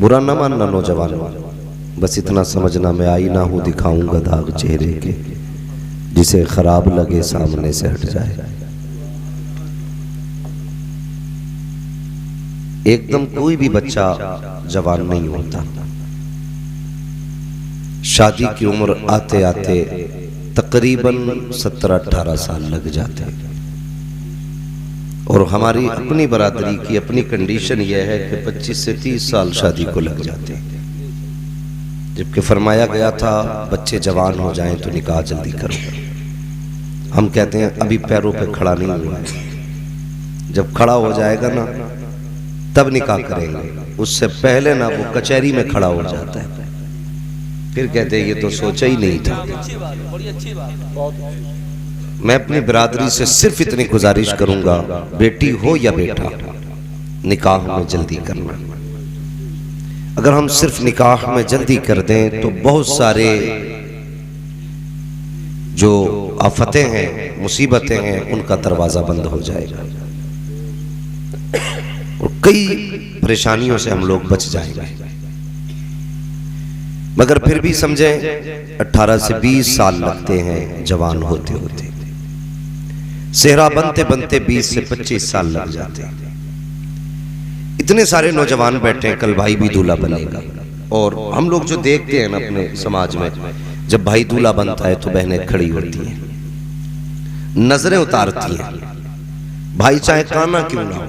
बुरा न मानना नौजवान, बस इतना समझना मैं आईना हूं, दिखाऊंगा दाग चेहरे के, जिसे खराब लगे सामने से हट जाए। एकदम कोई भी बच्चा जवान नहीं होता। शादी की उम्र आते आते तकरीबन 17-18 साल लग जाते हैं। और हमारी अपनी बरादरी की अपनी कंडीशन यह है कि 25 से 30 साल शादी को लग जाते हैं, जबकि फरमाया गया था बच्चे जवान हो जाएं तो निकाह जल्दी करो। हम कहते हैं अभी पैरों पे खड़ा नहीं हुआ है, जब खड़ा हो जाएगा ना तब निकाह करेंगे, उससे पहले ना वो कचहरी में खड़ा हो जाता है, फिर कहते हैं ये तो सोचा ही नहीं था। मैं अपनी बिरादरी से सिर्फ इतनी गुजारिश करूंगा, बेटी हो या बेटा, निकाह में जल्दी करना। अगर हम सिर्फ निकाह में जल्दी कर दें तो बहुत सारे जो आफतें हैं, मुसीबतें हैं, उनका दरवाजा बंद हो जाएगा और कई परेशानियों से हम लोग बच जाएंगे। मगर फिर भी समझें 18 से 20 साल लगते हैं जवान होते होते, सेहरा बनते बनते 20 से 25 साल लग जाते हैं। इतने सारे नौजवान बैठे हैं, कल भाई भी दूल्हा बनेगा। और हम लोग जो देखते हैं ना अपने समाज में, जब भाई दूल्हा बनता है तो बहनें खड़ी होती हैं, नजरें उतारती हैं। भाई चाहे काना क्यों ना हो,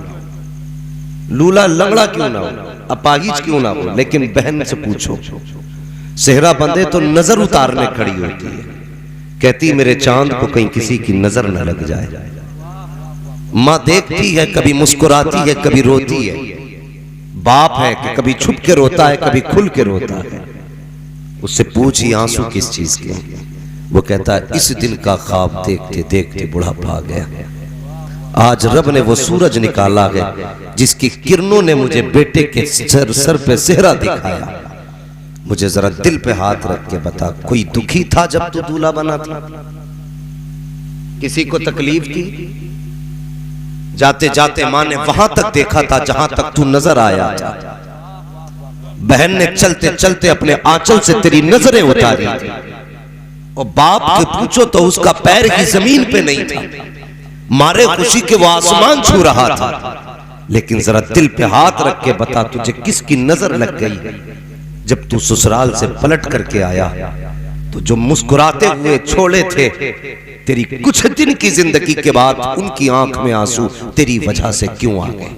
लूला लंगड़ा क्यों ना हो, अपाहिज क्यों ना हो, लेकिन बहन से पूछो, सेहरा बंधे तो नजर उतारने खड़ी होती है, कहती मेरे चांद को कहीं किसी की नजर न लग जाए। माँ देखती है, कभी मुस्कुराती है, कभी रोती है। बाप है कि कभी छुप के रोता है, कभी खुल के रोता है। उससे पूछी आंसू किस चीज के, वो कहता है इस दिन का ख्वाब देखते देखते बुढ़ापा आ गया। आज रब ने वो सूरज निकाला है जिसकी किरणों ने मुझे बेटे के सर पे सेहरा दिखाया। मुझे जरा दिल पे हाथ रख के बता, कोई दुखी था जब तू दूल्हा बना था? किसी को तकलीफ थी? जाते जाते माँ ने वहां तक देखा था जहां तक तू नजर आया था। बहन ने चलते चलते अपने आंचल से तेरी नजरें उतारी थी। और बाप के पूछो तो उसका पैर ही जमीन पे नहीं था, मारे खुशी के वो आसमान छू रहा था। लेकिन जरा दिल पे हाथ रख के बता, तुझे किसकी नजर लग गई जब तू ससुराल से पलट करके आया? तो जो मुस्कुराते हुए छोड़े थे, तेरी कुछ दिन की जिंदगी के बाद उनकी आंख में आंसू तेरी वजह से क्यों आ गए?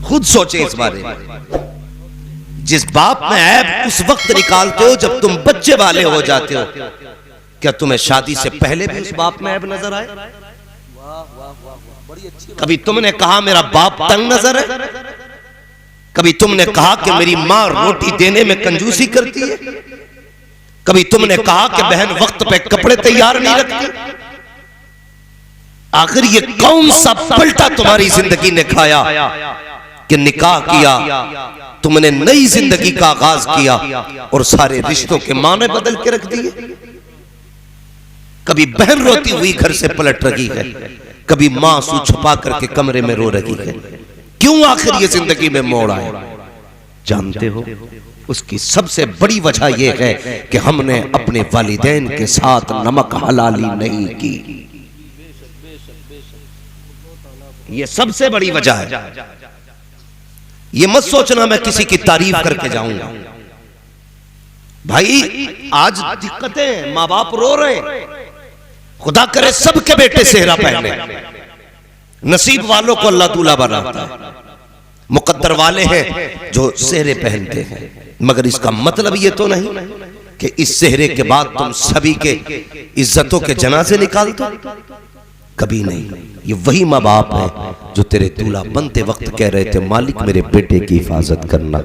खुद सोचे इस बारे में। जिस बाप में ऐब उस वक्त निकालते हो जब तुम बच्चे वाले हो जाते हो, क्या तुम्हें शादी से पहले भी उस बाप में ऐब नजर आए? कभी तुमने कहा मेरा बाप तंग नजर है? कभी तुमने कहा कि मेरी मां रोटी देने में कंजूसी करती है? कभी तुमने कहा कि बहन वक्त पे कपड़े तैयार नहीं रखती? आखिर ये कौन सा पलटा तुम्हारी जिंदगी ने खाया कि निकाह किया, तुमने नई जिंदगी का आगाज किया और सारे रिश्तों के माने बदल के रख दिए? कभी बहन रोती हुई घर से पलट रही है, कभी मां आंसू छुपा करके कमरे में रो रही है। क्यों आखिर ये जिंदगी में मोड़ आए? जानते हो, उसकी सबसे बड़ी वजह यह है कि हमने अपने वालिदैन के साथ नमक हलाली नहीं की। ये सबसे बड़ी वजह है। ये मत सोचना मैं किसी की तारीफ करके जाऊंगा। भाई आज दिक्कतें, माँ बाप रो रहे, खुदा करे सबके बेटे सेहरा पहने। नसीब वालों को अल्लाह दूल्हा बनाता है, मुकद्दर वाले हैं जो सेहरे पहनते हैं। मगर इसका मतलब ये तो नहीं कि इस सेहरे के बाद तुम सभी के इज्जतों के जनाजे निकाल दो। कभी नहीं। ये वही माँ बाप है जो तेरे दूल्हा बनते वक्त कह रहे थे मालिक मेरे बेटे की हिफाजत करना।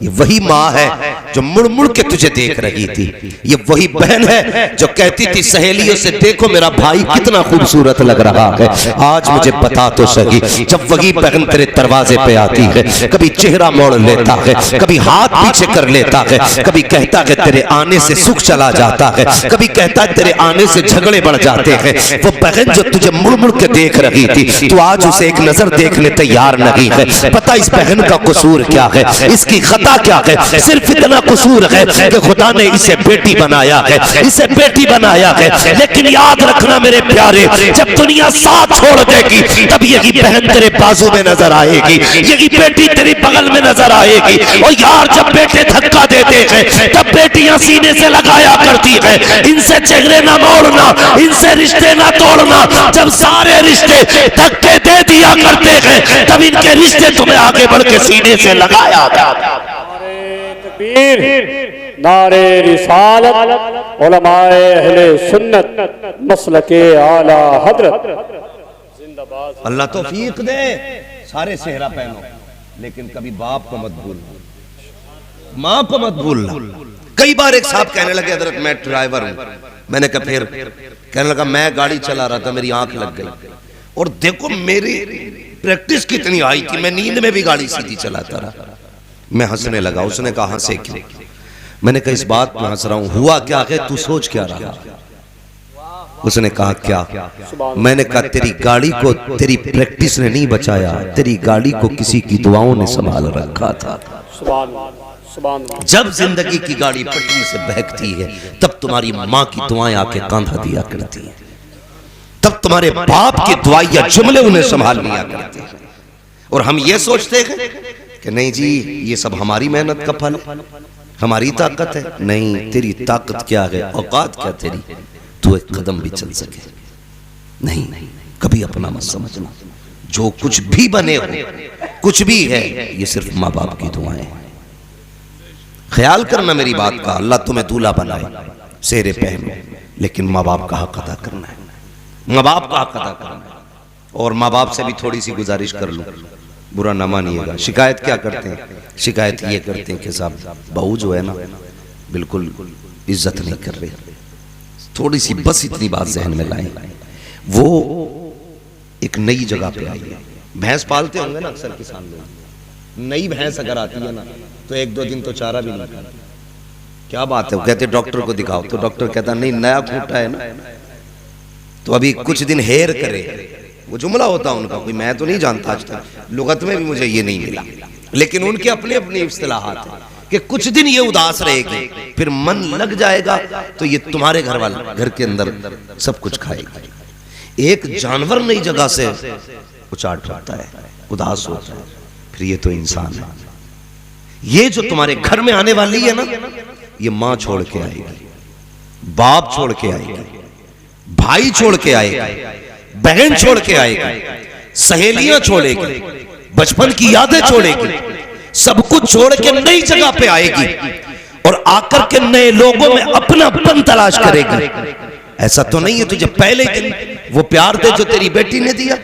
ये वही माँ है जो मुड़ मुड़ के तुझे देख रही थी। ये वही बहन है जो कहती थी सहेलियों से, देखो मेरा भाई कितना खूबसूरत लग रहा है। आज मुझे बता तो सही, जब वही बहन तेरे दरवाजे पे आती है, कभी चेहरा मोड़ लेता है, कभी हाथ पीछे कर लेता है, कभी कहता है तेरे आने से सुख चला जाता है, कभी कहता है तेरे आने से झगड़े बढ़ जाते हैं, वो बहन जो तुझे मुड़ मुड़ के देख रही थी, तू आज उसे एक नजर देखने तैयार नहीं है। पता इस बहन का कसूर क्या है, इसकी खता क्या है? सिर्फ इतना कसूर है कि खुदा ने इसे बेटी बनाया है, इसे बेटी बनाया है। लेकिन याद रखना मेरे प्यारे, जब दुनिया साथ छोड़ देगी तब यही बहन तेरे बाजू में नजर आएगी, यही बेटी तेरी बगल में नजर आएगी। और यार जब बेटे धक्का देते हैं तब बेटियां सीने से लगाया करती है, इनसे चेहरे ना मोड़ना, इनसे रिश्ते ना तोड़ना। जब सारे रिश्ते धक्के दे दिया करते हैं तब इनके रिश्ते तुम्हें आगे बढ़ के सीने से लगाया करते। नारे रिसालत, उलमाए अहले सुन्नत, मसलके आला हजरत जिंदाबाद। अल्लाह तौफीक दे, सारे सेहरा पहनो, लेकिन कभी बाप को मत भूलना, माँ को मत भूलना। कई बार एक साहब कहने लगे हजरत मैं ड्राइवर हूं, मैंने कहा फिर? कहने लगा मैं गाड़ी चला रहा था, मेरी आंख लग गई और देखो मेरी प्रैक्टिस कितनी आई थी, मैं नींद में भी गाड़ी सीधी चलाता रहा। मैं हंसने लगा, उसने कहा हंसे क्यों? मैंने कहा इस बात में हंस रहा हूं, हुआ क्या है, तू सोच क्या रहा? उसने कहा क्या? मैंने कहा तेरी गाड़ी को तेरी प्रैक्टिस ने नहीं बचाया, तेरी गाड़ी को किसी की दुआओं ने संभाल रखा था। जब जिंदगी की गाड़ी पटरी से बहकती है तब तुम्हारी माँ की दुआएं आके कांधा दिया करती हैं, तब तुम्हारे बाप की दुआएं या जुमले उन्हें संभाल लिया करते हैं। और हम ये सोचते हैं कि नहीं जी ये सब हमारी मेहनत का फल है, हमारी ताकत है। नहीं, तेरी ताकत क्या है, औकात क्या तेरी, तू एक कदम भी चल सके नहीं। कभी अपना मत समझना, जो कुछ भी बने हो, कुछ भी है, ये सिर्फ माँ बाप की दुआएं हैं। ख्याल करना मेरी बात का, अल्लाह तुम्हें दूल्हा बनाए, सेहरे पहनो, लेकिन माँ बाप का हक अदा करना है, माँ बाप का हक अदा करना है। और माँ बाप से भी थोड़ी सी गुजारिश कर लूं, बुरा ना मानिएगा। शिकायत क्या करते हैं? शिकायत ये करते हैं कि साहब बहू जो है ना बिल्कुल इज्जत नहीं कर रहे। थोड़ी सी बस इतनी बात जहन में लाएं, वो एक नई जगह पे आई है। भैंस पालते होंगे ना अक्सर किसान लोग, नई भैंस अगर आती है ना तो एक दो दिन तो चारा भी नहीं खाना। क्या बात है, वो कहते डॉक्टर को दिखाओ, तो डॉक्टर कहता नहीं नया खूंटा है ना तो अभी कुछ दिन हेर करे। वो जुमला होता उनका, कोई मैं तो नहीं जानता, आज तक लुगत में भी मुझे ये नहीं मिला, लेकिन उनके अपने अपने इस्तिलाहात हैं कि कुछ दिन ये उदास रहेगी, फिर मन लग जाएगा तो ये तुम्हारे घर वाले घर के अंदर सब कुछ खाएगा। एक जानवर नई जगह से उचाट होता है, उदास होता है, फिर ये तो इंसान है। ये जो तुम्हारे घर में आने वाली है ना, ये माँ छोड़ के आएगी, बाप छोड़ के आएगी, भाई छोड़ के आएगी, बहन छोड़ के आएगी, सहेलियां छोड़ेगी, बचपन की यादें छोड़ेगी, सब कुछ छोड़ के नई जगह पे आएगी और आकर के नए लोगों में अपनापन तलाश करेगी। ऐसा तो नहीं है तुझे पहले दिन वो प्यार दे जो तेरी बेटी ने दिया।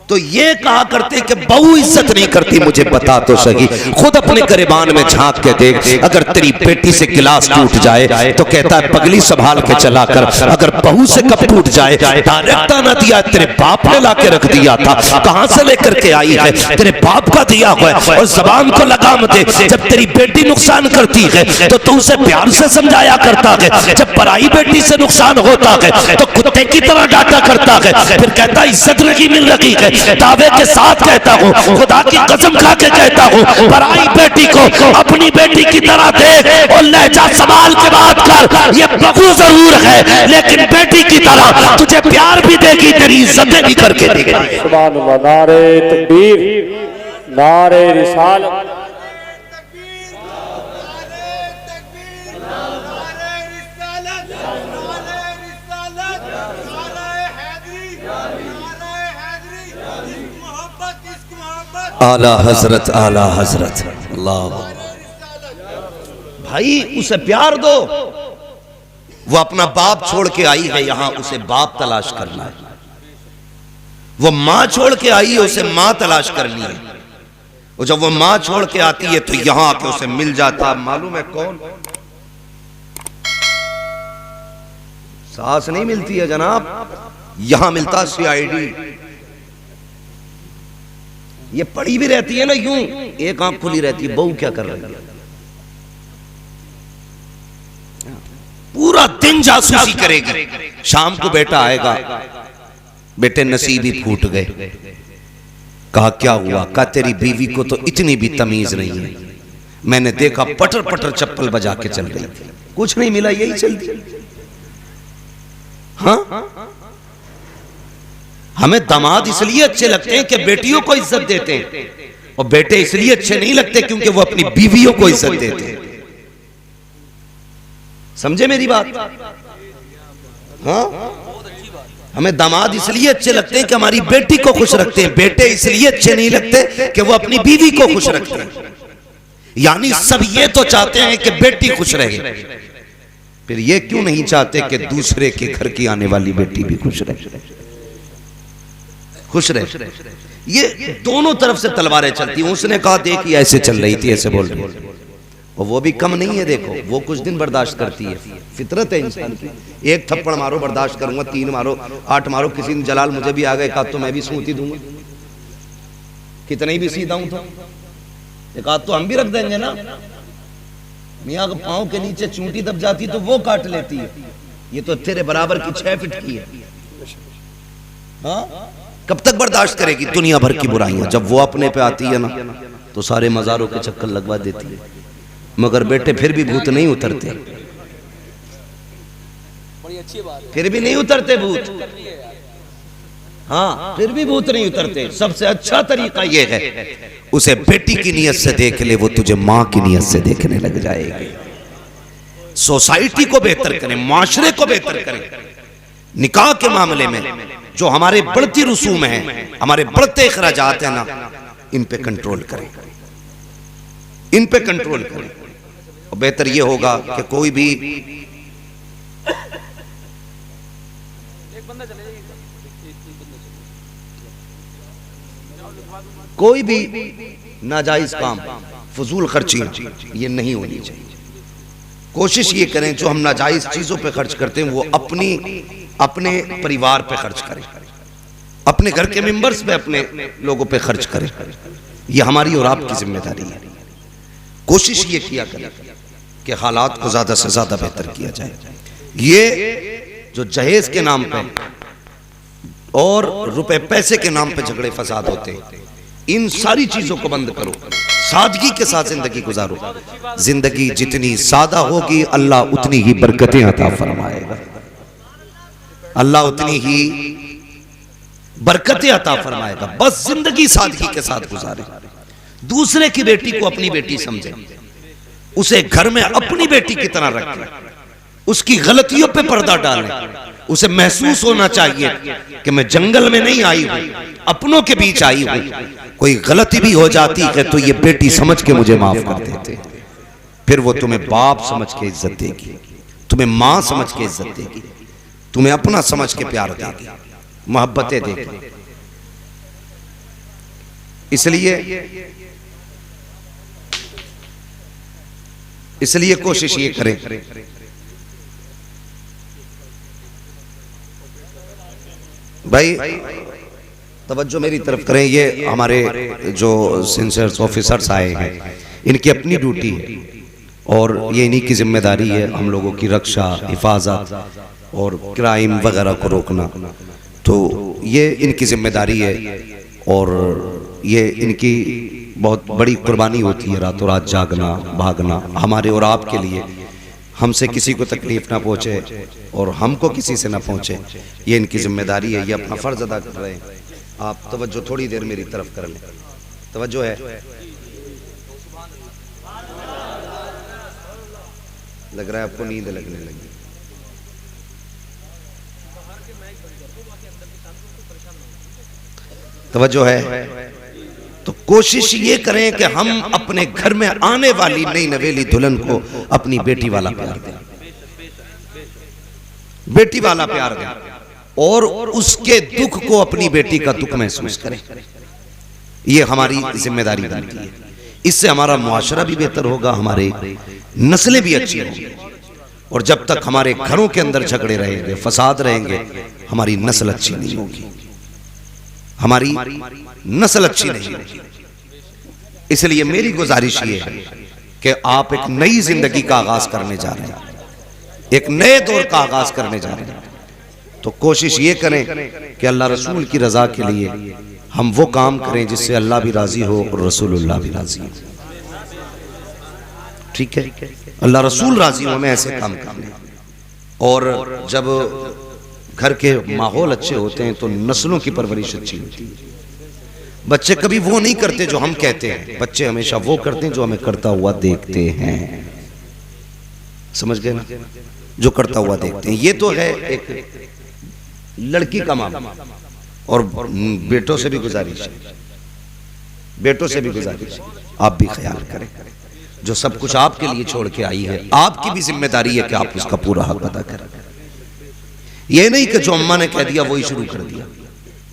तो ये कहा करते कि बहू इज्जत नहीं करती, मुझे बता तो सही, खुद अपने गिरबान में झांक के देख। अगर तेरी बेटी से गिलास टूट जाए तो कहता है पगली संभाल के चला कर। अगर बहू से कप टूट जाए, डायरेक्ट ना दिया तेरे बाप ने ला के रख दिया था, कहां से लेकर के आई है, तेरे बाप का दिया हुआ है। और जबान को लगाम दे, जब तेरी बेटी नुकसान करती है तो तू उसे प्यार से समझाया करता है, जब पराई बेटी से नुकसान होता है तो कुत्ते की तरह डांटा करता है, फिर कहता इज्जत नहीं मिल रही है। दावे के साथ कहता हूँ, खुदा की कसम खा के कहता हूँ, पराई बेटी को अपनी बेटी की तरह देख और लहजा संभाल के बात कर। ये बहू जरूर है लेकिन बेटी की तरह तुझे प्यार भी देगी, तेरी इज्जतें भी करके देगी। सुभान अल्लाह, नारे तकबीर, नारे रिसालत। आला हजरत, आला हजरत, अल्लाह। भाई उसे प्यार दो, वो अपना बाप छोड़ के आई है यहां, उसे बाप तलाश करना है। वो मां छोड़ के आई है, उसे मां तलाश करनी है। और जब वो मां छोड़ के आती है तो यहां आके उसे मिल जाता, मालूम है कौन? सास नहीं मिलती है जनाब, यहां मिलता सीआईडी। ये पड़ी भी रहती है ना यूं, एक आंख खुली रहती है, बहू क्या कर रही है, पूरा दिन जासूसी करेगी। शाम को बेटा आएगा, बेटे नसीब ही फूट गए। कहा क्या हुआ? कहा तेरी बीवी को तो इतनी भी तमीज नहीं है, मैंने देखा पटर पटर चप्पल बजा के चल रही थी, कुछ नहीं मिला, यही चलती। हाँ, हमें दामाद इसलिए अच्छे लगते हैं कि बेटियों को इज्जत देते हैं, और बेटे इसलिए अच्छे नहीं लगते क्योंकि वो अपनी बीवियों को इज्जत देते हैं। समझे मेरी बात? हाँ, हमें दामाद इसलिए अच्छे लगते हैं कि हमारी बेटी को खुश रखते हैं, बेटे इसलिए अच्छे नहीं लगते कि वो अपनी बीवी को खुश रखते हैं। यानी सब ये तो चाहते हैं कि बेटी खुश रहे, फिर ये क्यों नहीं चाहते कि दूसरे के घर की आने वाली बेटी भी खुश रहे, खुश रहे। ये दोनों तरफ से तलवारें चलती हैं। उसने कहा देखिए ऐसे चल रही थी, ऐसे बोल रही, और वो भी कम नहीं है, देखो वो कुछ दिन बर्दाश्त करती है, फितरत है इंसान की। एक थप्पड़ मारो बर्दाश्त करूंगा, 3 मारो, 8 मारो, किसी दिन जलाल मुझे भी आ गए, कहा तो मैं भी सूत ही दूंगा, कितने भी सीधा हूं तो एक आध तो हम भी रख देंगे ना। मियाँ के पांव के नीचे चूंटी दब जाती तो वो काट लेती है, ये तो तेरे बराबर की 6 फीट की है। हाँ, कब तक बर्दाश्त करेगी दुनिया भर की बुराइयां? जब वो अपने पे आती है ना तो सारे मजारों के चक्कर लगवा देती है, मगर बेटे फिर भी भूत नहीं उतरते, फिर भी नहीं उतरते भूत। हाँ, फिर भी भूत नहीं उतरते। सबसे अच्छा तरीका यह है, उसे बेटी की नियत से देख ले, वो तुझे मां की नियत से देखने लग जाएगी। सोसाइटी को बेहतर करें, माशरे को बेहतर करें। निकाह के मामले में जो हमारे बढ़ती रसूम है, हमारे बढ़ते अखराजात है ना, इन पे कंट्रोल करें, इन पे कंट्रोल करें। और बेहतर यह होगा कि कोई भी नाजायज काम, फजूल खर्ची ये नहीं होनी चाहिए। कोशिश ये करें जो हम नाजायज चीजों पे खर्च करते हैं वो अपने परिवार पे खर्च करें, अपने घर के मेंबर्स पे, अपने लोगों पे खर्च करें। ये हमारी और आपकी जिम्मेदारी है। कोशिश ये किया करें कि हालात को ज्यादा से ज्यादा बेहतर किया जाए। ये जो जहेज के नाम पे और रुपए पैसे के नाम पे झगड़े फसाद होते हैं, इन सारी चीजों को बंद करो, सादगी के साथ जिंदगी गुजारो। जिंदगी जितनी सादा होगी अल्लाह उतनी ही बरकतें अता फरमाएगा, अल्लाह उतनी ही बरकतें अता फरमाएगा। बस जिंदगी सादगी के साथ गुजारे। दूसरे की बेटी को अपनी बेटी समझे, उसे घर में अपनी बेटी की तरह रखें, उसकी गलतियों पे पर्दा डालें। उसे महसूस होना चाहिए कि मैं जंगल में नहीं आई हूं, अपनों के बीच आई हूं। कोई गलती भी हो जाती है तो ये बेटी समझ के मुझे माफ कर देते, फिर वो तुम्हें बाप समझ के इज्जत देगी, तुम्हें मां समझ के इज्जत देगी, तुम्हें अपना समझ के प्यार देगी, मोहब्बतें देगी। इसलिए कोशिश ये करें भाई, तवज्जो मेरी तरफ करें। ये हमारे जो सेंसर्स ऑफिसर्स आए हैं, इनकी अपनी ड्यूटी है और ये इन्हीं की जिम्मेदारी है हम लोगों की रक्षा, हिफाजत और क्राइम वगैरह को रोकना। तो ये इनकी जिम्मेदारी है और ये इनकी बहुत बड़ी कुर्बानी होती है, रातों रात जागना भागना हमारे और आपके लिए। हमसे किसी को तकलीफ ना पहुंचे और हमको किसी से ना पहुंचे, ये इनकी जिम्मेदारी है, ये अपना फर्ज अदा कर रहे हैं। आप तवज्जो थोड़ी देर मेरी तरफ कर लें, तवज्जो है। लग रहा है आपको नींद लगने लगी। तवज्जो है। तो कोशिश ये करें कि हम अपने घर में आने वाली नई नवेली दुल्हन को अपनी बेटी वाला प्यार दें, बेटी वाला प्यार दें और उसके दुख को अपनी बेटी का दुख महसूस करें। ये हमारी जिम्मेदारी बनती है। इससे हमारा मुआशरा भी बेहतर होगा, हमारे नस्लें भी अच्छी होंगी। और जब तक हमारे घरों के अंदर झगड़े रहेंगे, फसाद रहेंगे, हमारी नस्ल अच्छी नहीं होगी, हमारी नस्ल अच्छी नहीं होगी। इसलिए मेरी गुजारिश ये है कि आप एक नई जिंदगी का आगाज करने जा रहे हैं, एक नए दौर का आगाज करने जा रहे हैं, तो कोशिश ये करें कि अल्लाह रसूल की रजा के लिए हम वो काम करें जिससे अल्लाह भी राजी हो और रसूलुल्लाह भी राजी हो। ठीक है, अल्लाह रसूल राजी हो, हमें ऐसे काम करने। और जब घर के माहौल अच्छे होते हैं तो नस्लों की परवरिश अच्छी होती है। बच्चे कभी वो नहीं करते जो हम कहते हैं, बच्चे हमेशा वो करते हैं जो हमें करता हुआ देखते हैं। समझ गए ना, जो करता हुआ देखते हैं। ये तो है एक लड़की का मामला। और बेटों से भी गुजारिश है, बेटों से भी गुजारिश है, आप भी ख्याल करें। जो सब कुछ आपके लिए छोड़ के आई है, आपकी भी जिम्मेदारी है कि आप उसका पूरा हक अदा करें। ये नहीं कि जो अम्मा ने कह दिया वही शुरू कर दिया,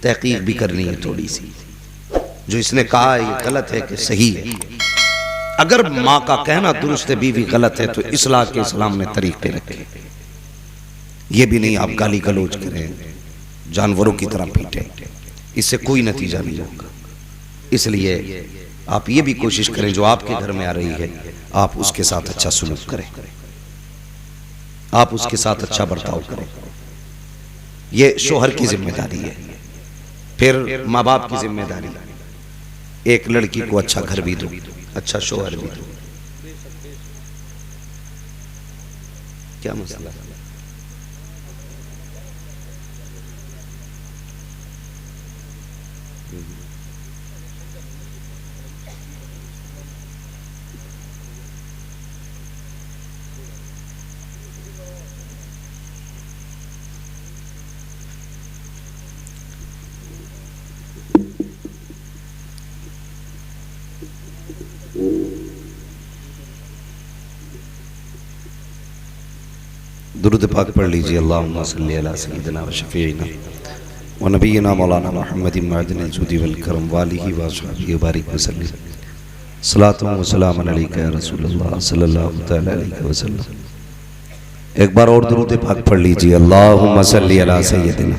तहकीक भी करनी है थोड़ी सी। जो इसने कहा ये गलत है कि सही है। अगर माँ का कहना दुरुस्त है, बीवी गलत है, तो इस्लाह के इस्लाम ने तरीके रखे। ये भी नहीं आप गाली गलौज करें, जानवरों की तरह पीटे, इससे कोई नतीजा नहीं होगा। इसलिए आप ये भी कोशिश करें जो आपके घर में आ रही है, आप उसके साथ अच्छा सुलूक करें, आप उसके साथ अच्छा बर्ताव करें। ये शोहर की जिम्मेदारी है। फिर माँ बाप की जिम्मेदारी, एक लड़की को अच्छा घर भी दो, अच्छा शोहर भी दो। क्या मसला है? दुरूद पाक पढ़ लीजिए। अल्लाहुम्मा सल्ली अला सय्यिदिना व शफीइना व नबीना मौलाना मुहम्मदिन मअदिनिल जुदी वल करम व आलिहि व अस्हाबिहि व बारिक वसल्लम। सलातु व सलामुन अलैका या रसूलल्लाह सल्लल्लाहु तआला अलैहि वसल्लम। एक बार और दुरूद पाक पढ़ लीजिए। अल्लाहुम्मा सल्ली अला सय्यिदिना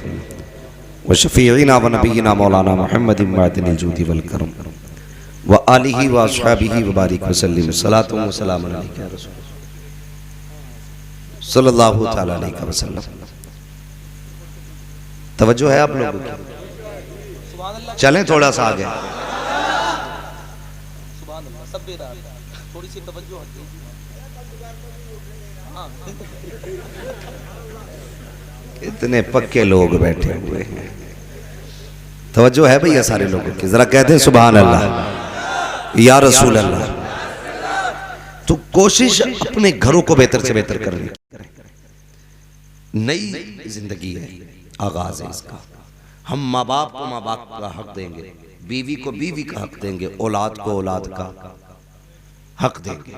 व शफीइना व नबीना मौलाना मुहम्मदिन मअदिनिल जुदी वल करम व आलिहि व अस्हाबिहि व बारिक वसल्लम। सलातु व सलामुन अलैका या रसूल सल्लल्लाहु तआला अलैहि वसल्लम। तवज्जो है आप लोगों की? चलें थोड़ा सा आगे। थोड़ी सी तवज्जो। इतने पक्के लोग बैठे हुए हैं, तवज्जो है भैया सारे लोगों की? जरा कहते हैं सुभान अल्लाह या रसूल अल्लाह। तो कोशिश अपने घरों को बेहतर से बेहतर करने की। नई जिंदगी है, आगाज है इसका। हम माँ बाप को माँ बाप का हक देंगे, बीवी को बीवी का हक देंगे, औलाद को औलाद का हक देंगे।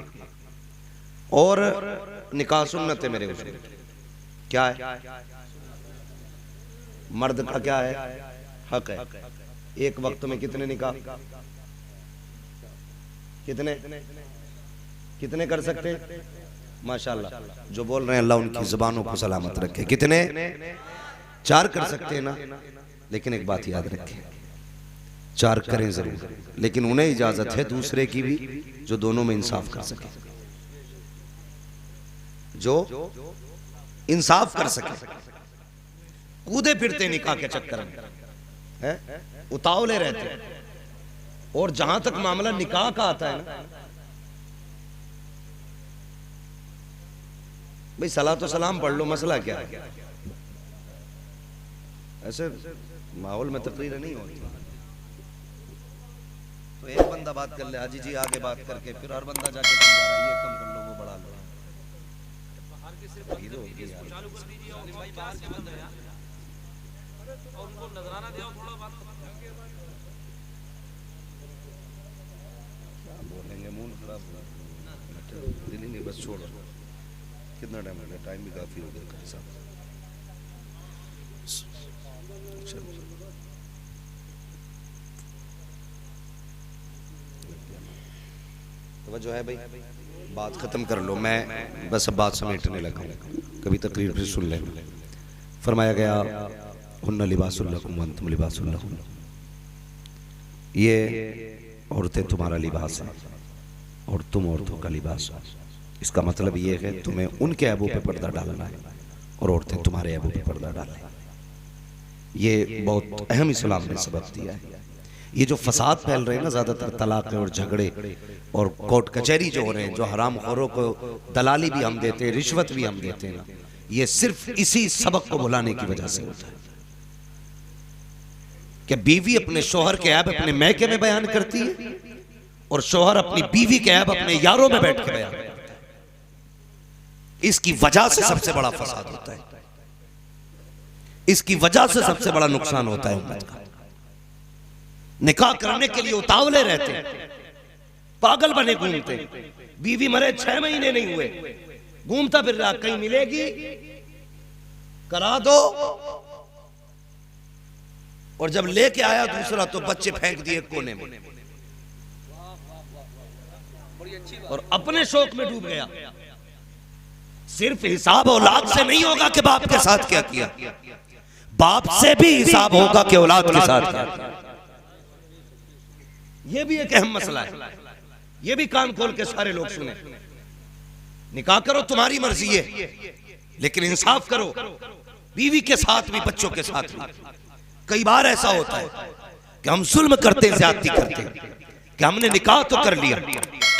और निकाह सुन्नत है मेरे उसूल। क्या है? मर्द का क्या है? हक है। एक वक्त में कितने निकाह, कितने कितने कर सकते हैं? माशाल्लाह जो बोल रहे हैं अल्लाह उनकी जुबानों को सलामत रखे। कितने? 4 कर सकते हैं ना। लेकिन एक बात याद रखें, 4 करें जरूर, लेकिन उन्हें इजाजत है दूसरे की भी जो दोनों में इंसाफ कर सके, जो इंसाफ कर सके। कूदे फिरते निकाह के चक्कर में है, उतावले रहते। और जहां तक मामला निकाह का आता है ना भाई, सलात तो सलाम पढ़ लो, मसला क्या है? ऐसे माहौल में तकरीर नहीं होती। तो एक बंदा बात कर ले, हाजी जी आगे बात करके, फिर हर बंदा जाके कम जा रहा है, ये कम कर लो, वो बढ़ा लो। बोलेंगे मूड खराब, दिल ही नहीं, बस छोड़ो। कितना टाइम हो गया? टाइम भी काफी हो गया भाई साहब। जो है भाई, बात खत्म कर लो, मैं बस अब बात समेटने लगा हूँ, कभी तकरीर फिर सुन ले। फरमाया गया हुन्ना लिबासुल लकुम व अंतुम लिबासुल लहुन, ये औरतें तुम्हारा लिबास है और तुम औरतों का लिबास हो। इसका मतलब ये है तुम्हें उनके ऐबों पे पर्दा डालना है और औरतें तुम्हारे ऐबों पे पर्दा डालें। ये बहुत अहम इस्लाम ने सबक दिया है। ये जो फसाद फैल रहे हैं ना, ज्यादातर तलाक और झगड़े और कोर्ट कचहरी जो हो रहे हैं, जो हराम खोरों को दलाली भी हम देते हैं, रिश्वत भी हम देते हैं ना, ये सिर्फ इसी सबक को भुलाने की वजह से होता है कि बीवी अपने शोहर के ऐब अपने मैके में बयान करती है और शोहर अपनी बीवी के ऐब अपने यारों में बैठ के बयान करता है। इसकी वजह से सबसे बड़ा फसाद होता है, इसकी वजह से सबसे बड़ा नुकसान होता है उम्मत का। निकाह करने के लिए उतावले रहते हैं, पागल बने घूमते, बीवी मरे 6 महीने नहीं हुए, घूमता फिर रहा, कहीं मिलेगी करा दो, और जब लेके आया दूसरा तो बच्चे फेंक दिए कोने में और अपने शौक में डूब गया। सिर्फ हिसाब औलाद से नहीं होगा कि बाप के साथ क्या किया, बाप से भी हिसाब होगा कि औलाद के साथ क्या किया। यह भी एक अहम मसला है, यह भी कान खोल के सारे लोग सुने। निकाह करो तुम्हारी मर्जी है, लेकिन इंसाफ करो, बीवी के साथ भी बच्चों के साथ भी। कई बार ऐसा होता है कि हम जुल्म करते हैं, ज्यादती करते हैं कि हमने निकाह तो कर लिया,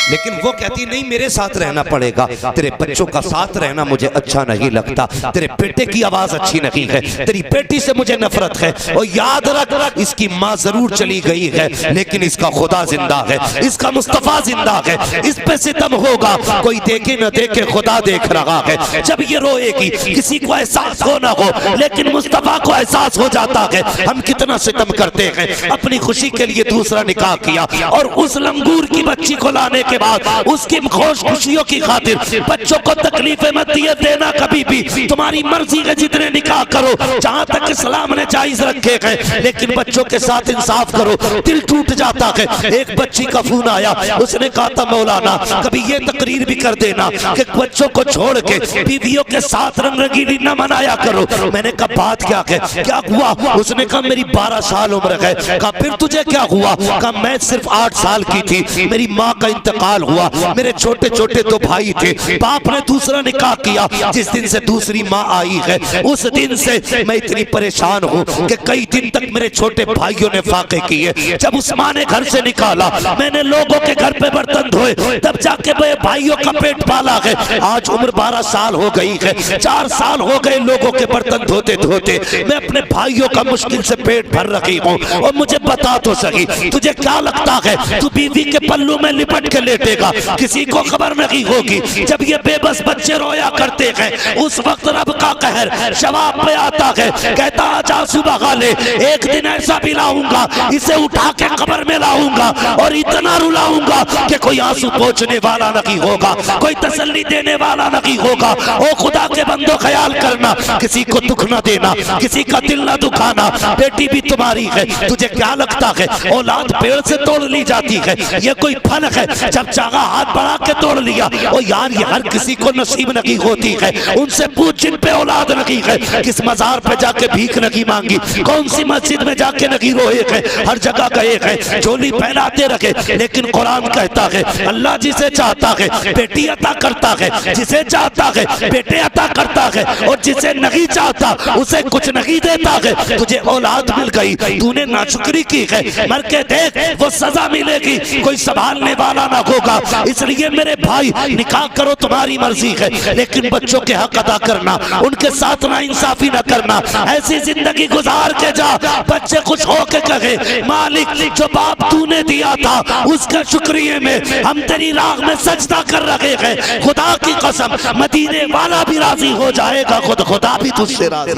लेकिन वो कहती नहीं मेरे साथ रहना पड़ेगा, तेरे बच्चों का साथ रहना मुझे अच्छा नहीं लगता, तेरे बेटे की आवाज अच्छी नहीं है, तेरी बेटी से मुझे नफरत है। और याद रख, इसकी माँ जरूर चली गई है लेकिन इसका खुदा जिंदा है, इसका मुस्तफा जिंदा है, इस पे सितम होगा, कोई देखे न देखे खुदा देख रहा है। जब ये रोएगी किसी को एहसास हो ना हो, लेकिन मुस्तफा को एहसास हो जाता है हम कितना सितम करते हैं। अपनी खुशी के लिए दूसरा निकाह किया और उस लंगूर की बच्ची को लाने के बाद उसकी खुश खुशियों की खातिर बच्चों को तकलीफें मत दिए देना कभी भी। तुम्हारी मर्जी के जितने निकाह करो, जहां तक इस्लाम ने जायज रखे हैं, लेकिन बच्चों के साथ इंसाफ करो। दिल टूट जाता है। एक बच्ची का फोन आया, उसने कहा था मौलाना कभी ये तकरीर भी कर देना कि बच्चों को छोड़ के बीवियों के साथ रंगरंगीली न मनाया करो। मैंने कहा बात क्या है, क्या हुआ? उसने कहा मेरी 12 साल उम्र है। कहा फिर तुझे क्या हुआ? कहा मैं सिर्फ 8 साल की थी, मेरी माँ का इंतकाल हुआ, मेरे छोटे छोटे 2 भाई थे, बाप ने दूसरा निकाह किया। जिस दिन से दूसरी माँ आई है उस दिन से मैं इतनी परेशान हूँ कि कई दिन तक मेरे छोटे भाइयों ने फाके किए। जब उस माँ ने घर से निकाला, मैंने लोगों के घर पे बर्तन धोए, तब जाके मेरे भाइयों का पेट पाला है। आज उम्र 12 साल हो गई है, 4 साल हो गए लोगों के बर्तन धोते धोते, मैं अपने भाइयों का मुश्किल से पेट भर रही हूँ। और मुझे बता तो सही, तुझे क्या लगता है तू बीवी के पल्लू में लिपट के लेटेगा, किसी को खबर नहीं होगी? जब ये बेबस बच्चे रोया करते हैं उस वक्त रब का कहर शवाब पे आता है, कहता आजा सुबह गाले, एक दिन ऐसा भी लाऊंगा इसे उठा के कब्र में लाऊंगा और इतना रुलाऊंगा कि कोई आंसू पोंछने वाला नहीं होगा, कोई तसल्ली देने वाला नहीं होगा। ओ खुदा के बंदो ख्याल करना, किसी को दुख ना देना, किसी का दिल ना दुखाना। बेटी भी तुम्हारी है, तुझे क्या लगता है औलाद पेड़ से तोड़ ली जाती है? ये कोई फल है जब चाहा हाथ बढ़ा के तोड़ लिया? ओ यार ये हर किसी को नसीब नहीं होती है। उनसे पूछ जिन पे औलाद नहीं है, किस मजार पे जाके भीख नहीं मांगी, कौन सी मस्जिद में जाके नहीं रोए है, हर जगह गए हैं, झोली फैलाते रखे। लेकिन कुरान कहता है अल्लाह जिसे चाहता है बेटी अता करता है, जिसे चाहता है बेटे अता करता है, और जिसे नहीं चाहता उसे कुछ नहीं देता है। तुझे औलाद मिल गई, तूने नाशुक्री की है, मर के देख वो सजा मिलेगी, कोई संभालने वाला ना होगा। इसलिए मेरे भाई निकाह करो तुम्हारी मर्जी है, लेकिन बच्चों के हक अदा करना, उनके साथ ना इंसाफी ना करना। ऐसी जिंदगी गुजार के जा, बच्चे खुश होके कहे मालिक जो बाप तूने दिया था उसके शुक्रिया में हम तेरी राह में सजदा कर रहे हैं। खुदा की कसम मदीने वाला भी राजी हो जाएगा, खुद खुदा भी तुझसे राजी।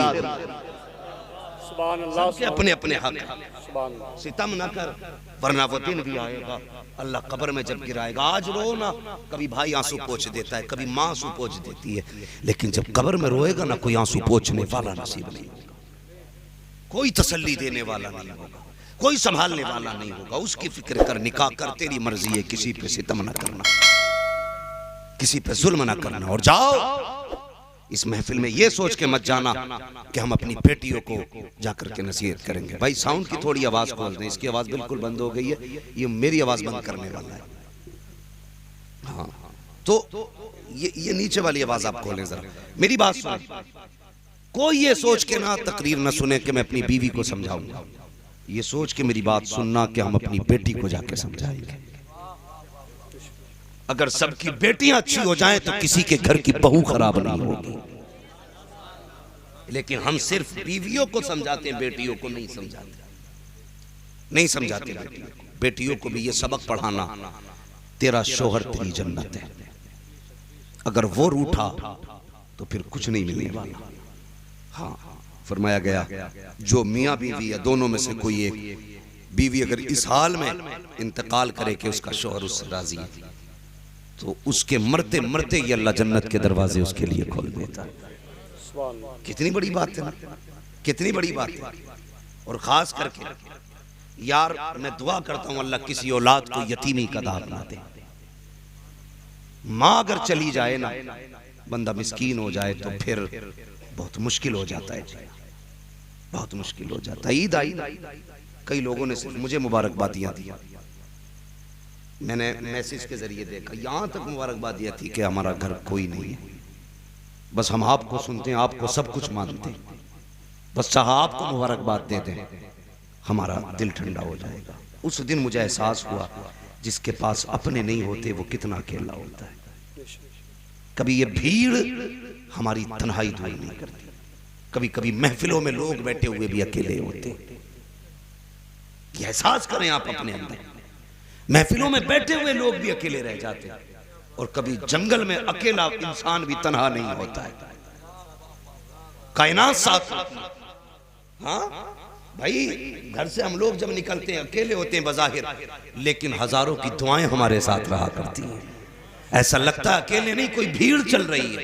सबके अपने अपने हक, सितम न कर वरना वो दिन भी आएगा अल्लाह कब्र में जब गिराएगा। आज रो ना, कभी भाई आंसू पोंछ देता है, कभी माँ आंसू पोंछ देती है, लेकिन जब कब्र में रोएगा ना कोई आंसू पोंछने वाला नसीब नहीं होगा, कोई तसल्ली देने वाला नहीं होगा, कोई संभालने वाला नहीं होगा। उसकी फिक्र कर, निकाह कर, तेरी मर्जी है, किसी पे सितम न करना। किसी पे जुल्म ना करना। और जाओ इस महफिल में ये सोच के मत जाना कि हम अपनी बेटियों को जाकर के नसीहत करेंगे। भाई साउंड की थोड़ी आवाज खोल दें, इसकी आवाज बिल्कुल बंद हो गई है, ये मेरी आवाज बंद करने वाला है। हाँ तो ये नीचे वाली आवाज आप खोलें जरा, मेरी बात सुने। कोई ये सोच के ना तकरीर ना सुने कि मैं अपनी बीवी को समझाऊंगा, ये सोच के मेरी बात सुनना कि हम अपनी बेटी को जाके समझाएंगे। अगर सबकी बेटियां अच्छी हो जाएं तो किसी के घर की बहू खराब नहीं होगी, लेकिन हम सिर्फ बीवियों को समझाते हैं, बेटियों को नहीं समझाते, नहीं समझाते। बेटियों को भी ये सबक पढ़ाना, तेरा शोहर तेरी जन्नत है, अगर वो रूठा तो फिर कुछ नहीं मिलने वाला। हाँ, फरमाया गया जो मियाँ बीवी या दोनों में से कोई एक बीवी अगर इस हाल में इंतकाल करे कि उसका शोहर उससे राजी है, तो उसके मरते मरते ये अल्लाह जन्नत के दरवाजे उसके लिए खोल देता है। कितनी बड़ी बात है ना, कितनी बड़ी बात है। और खास करके यार मैं दुआ करता हूं अल्लाह किसी औलाद को यतीमी का दाग ना दे। माँ अगर चली जाए ना, बंदा मिस्कीन हो जाए तो फिर बहुत मुश्किल हो जाता है, बहुत मुश्किल हो जाता है। ईद आई, कई लोगों ने सिर्फ मुझे मुबारकबादियां दी, मैंने मैसेज के जरिए देखा, यहां तक मुबारकबादियां थी कि हमारा घर कोई नहीं है, बस हम आपको सुनते हैं, आपको सब कुछ मानते हैं, बस चाह आपको मुबारकबाद दे दें, हमारा दिल ठंडा हो जाएगा। उस दिन मुझे एहसास हुआ जिसके पास अपने नहीं होते वो कितना अकेला होता है। कभी ये भीड़ हमारी तन्हाई दूर नहीं करती, कभी कभी महफिलों में लोग बैठे हुए भी अकेले होते हैं। ये एहसास करें आप अपने अंदर, महफिलों में बैठे हुए लोग भी अकेले रह जाते हैं, और कभी जंगल में अकेला इंसान भी तन्हा नहीं होता है, कायनात साथ। हाँ भाई, घर से हम लोग जब निकलते हैं अकेले होते हैं बज़ाहिर, लेकिन हजारों की दुआएं हमारे साथ रहा करती हैं। ऐसा लगता है अकेले नहीं, कोई भीड़ चल रही है।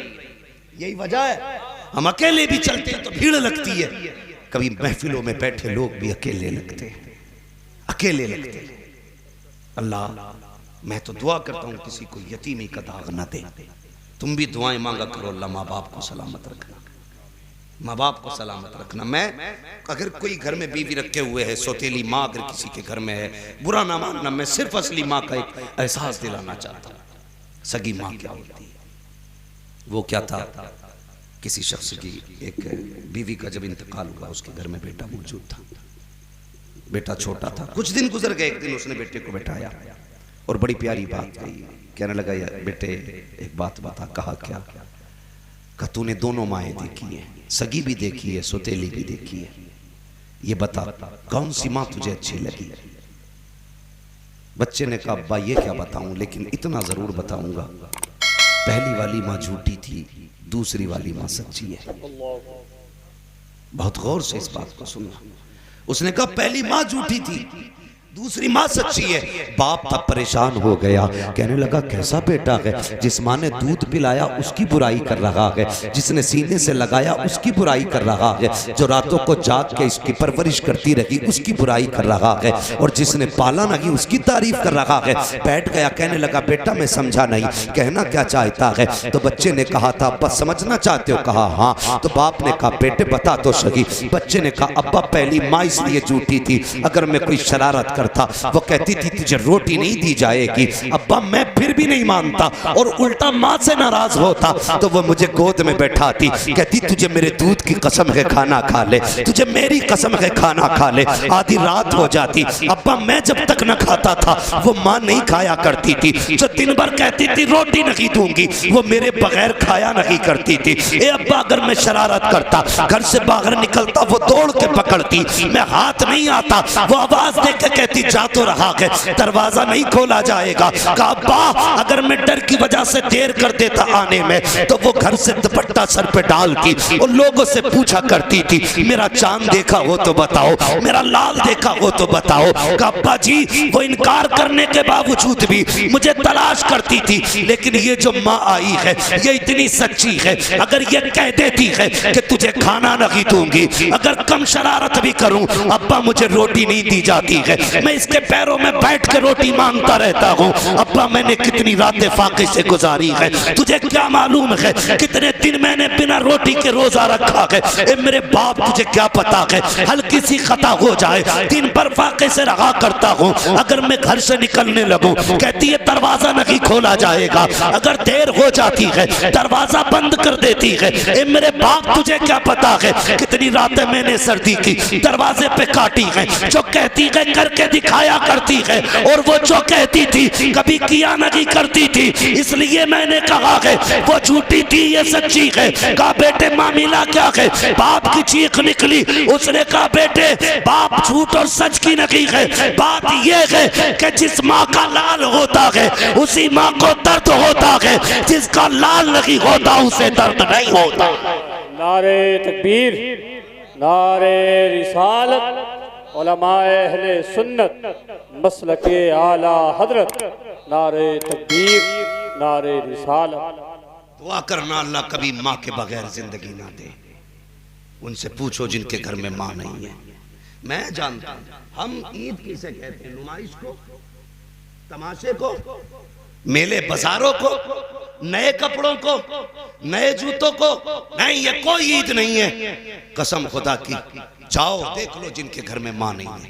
यही वजह है हम अकेले भी चलते हैं तो भीड़ लगती है, कभी महफिलों में बैठे लोग भी अकेले लगते हैं, अकेले लगते हैं। अल्लाह, मैं तो दुआ करता हूं किसी को यतीमी का दाग न दे। तुम भी दुआएं मांगा करो, अल्लाह माँ बाप को सलामत रखना, माँ बाप को सलामत रखना। मैं अगर कोई घर में बीवी रखे हुए है, सौतेली माँ अगर किसी के घर में है, बुरा ना मानना, मैं सिर्फ असली माँ का एक एहसास दिलाना चाहता हूँ। सगी माँ क्या होती है, वो क्या था, किसी शख्स की एक बीवी का जब इंतकाल हुआ, उसके घर में बेटा मौजूद था, बेटा छोटा था। कुछ दिन गुजर गए, एक दिन उसने बेटे को बैठाया और बड़ी प्यारी बात कही, कहने लगा यार बेटे एक बात बता। कहा क्या? कहा तूने दोनों माएँ देखी है, सगी भी देखी है, सौतेली भी देखी है, ये बता कौन सी माँ तुझे अच्छी लगी? बच्चे ने कहा अब्बा ये क्या बताऊं, लेकिन इतना जरूर बताऊंगा, पहली वाली माँ झूठी थी, दूसरी वाली माँ सच्ची है। बहुत गौर से इस बात को सुनना। उसने कहा पहली माँ झूठी थी, दूसरी माँ सच्ची है। बाप तब परेशान हो गया, कहने लगा कैसा बेटा है, जिस माँ ने दूध पिलाया उसकी बुराई कर रहा है, जिसने सीने से लगाया उसकी बुराई कर रहा है, जो रातों को जाग के इसकी परवरिश करती रही उसकी बुराई कर रहा है, और जिसने पाला नहीं उसकी तारीफ कर रहा है। बैठ गया, कहने लगा बेटा मैं समझा नहीं, कहना क्या चाहता है? तो बच्चे ने कहा था अब्बा समझना चाहते हो? कहा हाँ। तो बाप ने कहा बेटे बता तो सही। बच्चे ने कहा अब्बा पहली माँ इसलिए झूठी थी, अगर मैं कोई शरारत था वो कहती थी तुझे रोटी नहीं दी जाएगी, अब्बा मैं फिर भी नहीं मानता, और उल्टा माँ से नाराज होता तो वो मुझे गोद में बैठाती, कहती तुझे मेरे दूध की कसम है खाना खा ले, तुझे मेरी कसम है खाना खा ले। आधी रात हो जाती, अब्बा मैं जब तक न खाता था वो माँ नहीं खाया करती थी, जो दिन भर कहती थी रोटी नहीं दूंगी वो मेरे बगैर खाया नहीं करती थी। ए अब्बा अगर मैं शरारत करता, घर से बाहर निकलता, वो दौड़ के पकड़ती, मैं हाथ नहीं आता, वो आवाज दे के कहती जा तो रहा है, दरवाजा नहीं खोला जाएगा। कहा अगर मैं डर की वजह से देर कर देता आने में, तो वो घर से दुपट्टा सर पे डाल की और लोगों से पूछा करती थी मेरा चांद देखा हो तो बताओ, मेरा लाल देखा हो तो बताओ। अब्बा जी वो इनकार करने के बावजूद भी मुझे तलाश करती थी, लेकिन ये जो माँ आई है ये इतनी सच्ची है, अगर ये कह देती है कि तुझे खाना नहीं दूंगी, अगर कम शरारत भी करूं अब्बा मुझे रोटी नहीं दी जाती है, मैं इसके पैरों में बैठ के रोटी मांगता रहता हूँ। अब्बा मैंने कितनी रातें फाके से गुजारी है, तुझे क्या मालूम है कितने दिन मैंने बिना रोटी के रोजा रखा है। ए मेरे बाप तुझे क्या पता है, हल्की सी खता हो जाए दिन भर फाके से रहा करता हूँ। अगर मैं घर से निकलने लगूं कहती है दरवाजा नहीं खोला जाएगा, अगर देर हो जाती है दरवाजा बंद कर देती है। ए मेरे बाप तुझे क्या पता है कितनी रातें मैंने सर्दी की दरवाजे पे काटी है। जो कहती है करके दिखाया करती है, और वो जो कहती थी कभी किया नहीं करती थी, इसलिए मैंने कहा है वो झूठी थी ये सच्ची है। कहा बेटे मामला क्या है, बाप की चीख निकली, उसने कहा बेटे बाप झूठ और सच की नहीं है, बात ये है कि जिस माँ का लाल होता है उसी माँ को दर्द होता है, जिसका लाल नहीं होता उसे दर्द नहीं होता। नारे तकबीर, नारे रिसालत, उलमाए अहले सुन्नत मसलके आला हजरत, नारे तकबीर, नारे रिसालत। दुआ करना अल्लाह कभी माँ के बगैर जिंदगी ना दे। उनसे पूछो जिनके घर में माँ नहीं है। मैं जानता हूं हम ईद किसे कहते हैं, नुमाइश को, तमाशे को, मेले बाजारों को, नए कपड़ों को, नए जूतों को? नहीं, ये कोई ईद नहीं है। कसम खुदा की, जाओ देख लो जिनके घर में माँ नहीं है।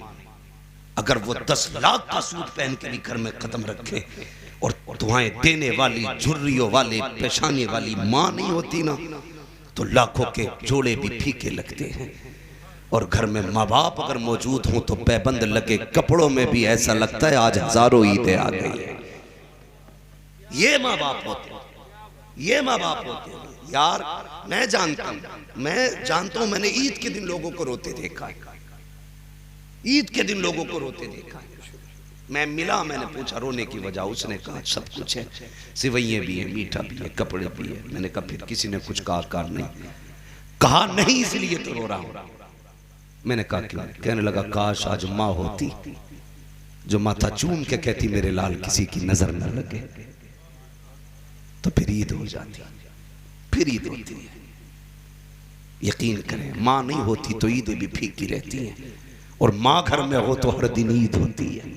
अगर वो 10 लाख का सूट पहन के भी घर में कदम रखे और दुआएं देने वाली, झुर्रियों वाली, पेशानी वाली माँ नहीं होती ना, तो लाखों के जोड़े भी फीके लगते हैं। और घर में माँ बाप अगर मौजूद हों तो पैबंद लगे कपड़ों में भी ऐसा लगता है आज हजारों ईदें आ गई है। ये माँ बाप होते हैं, ये माँ बाप होते हैं यार। मैं जानता हूं, मैंने ईद के दिन लोगों को रोते देखा है, ईद के दिन लोगों को रोते देखा है। मैं मिला, मैंने पूछा रोने की वजह, उसने कहा सब कुछ है, सिवैयां भी है, मीठा भी है, कपड़े भी है। मैंने कहा फिर किसी ने कुछ कहा नहीं? कहा नहीं इसलिए तो रो रहा हूं। मैंने कहा क्यों? कहने लगा काश आज माँ होती जो माथा चूम के कहती मेरे लाल किसी की नजर न लगे, तो फिर ईद हो जाती, फिर ईद होती है। यकीन करें माँ नहीं होती तो ईदें भी फीकी रहती हैं, और माँ घर में हो तो हर दिन ईद होती है,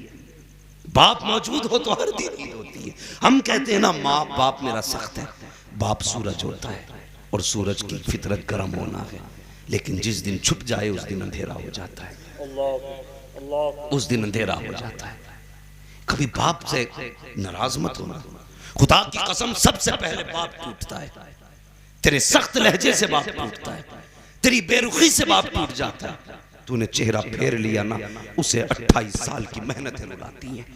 बाप मौजूद हो तो हर दिन ईद होती है। हम कहते हैं ना माँ बाप मेरा सख्त है, बाप सूरज होता है और सूरज की फितरत गर्म होना है, लेकिन जिस दिन छुप जाए उस दिन अंधेरा हो जाता है, उस दिन अंधेरा हो जाता है। कभी बाप से नाराज मत होना, खुदा की कसम सबसे पहले बाप टूटता है। तेरे सख्त लहजे से बाप टूटता है, तेरी बेरुखी से बाप टूट जाता है। तूने चेहरा फेर लिया ना, उसे 28 साल की मेहनतें रुलाती हैं,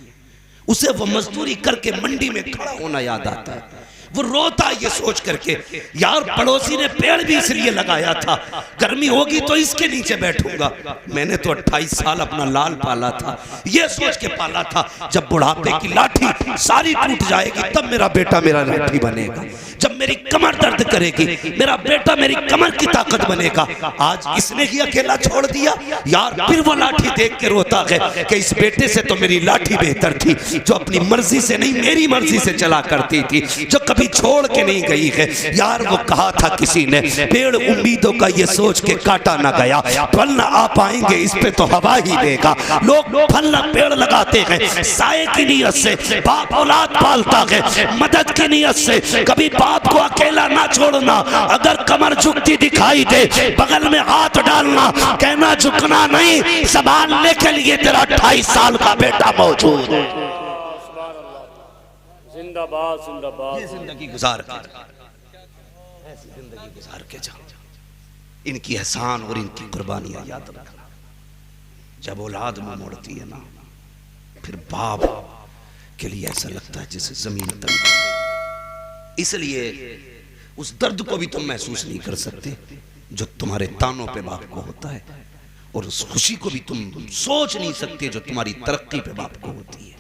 उसे वो मजदूरी करके मंडी में खड़ा होना याद आता है। वो रोता ये सोच करके यार पड़ोसी ने पेड़ भी इसलिए लगाया था, गर्मी होगी तो इसके नीचे बैठूंगा। मैंने तो 28 साल अपना लाल पाला था, ये सोच के पाला था जब बुढ़ापे की लाठी सारी टूट जाएगी तब मेरा बेटा मेरा लाठी बनेगा, जब मेरी कमर दर्द करेगी मेरा बेटा मेरी कमर की ताकत बनेगा। आज इसने ही अकेला छोड़ दिया यार। फिर वो लाठी देख के रोता है कि इस बेटे से तो मेरी लाठी बेहतर थी, जो अपनी मर्जी से नहीं मेरी मर्जी से चला करती थी, जो कभी छोड़ के नहीं गई है यार। वो कहा था किसी ने, पेड़ उम्मीदों का ये सोच के काटा ना गया, फल ना आ पाएंगे इस पे तो हवा ही देगा। लोग फल ना पेड़ लगाते हैं साए की नीयत से, बाप औलाद पालता है मदद की नीयत से। कभी बाप को अकेला ना छोड़ना, अगर कमर झुकती दिखाई दे बगल में हाथ डालना, कहना झुकना नहीं, संभालने के लिए तेरा 28 साल का बेटा मौजूद है। जिंदाबाद जिंदाबाद। ये जिंदगी गुजार के, ऐसी जिंदगी गुजार के जाओ। इनकी एहसान और इनकी कुर्बानियां याद रखना। जब औलाद में मुड़ती है ना, फिर बाप के लिए ऐसा लगता है जैसे जमीन तन। इसलिए उस दर्द को भी तुम महसूस नहीं कर सकते जो तुम्हारे तानों पे बाप को होता है, और उस खुशी को भी तुम सोच नहीं सकते जो तुम्हारी तरक्की पे बाप को होती है।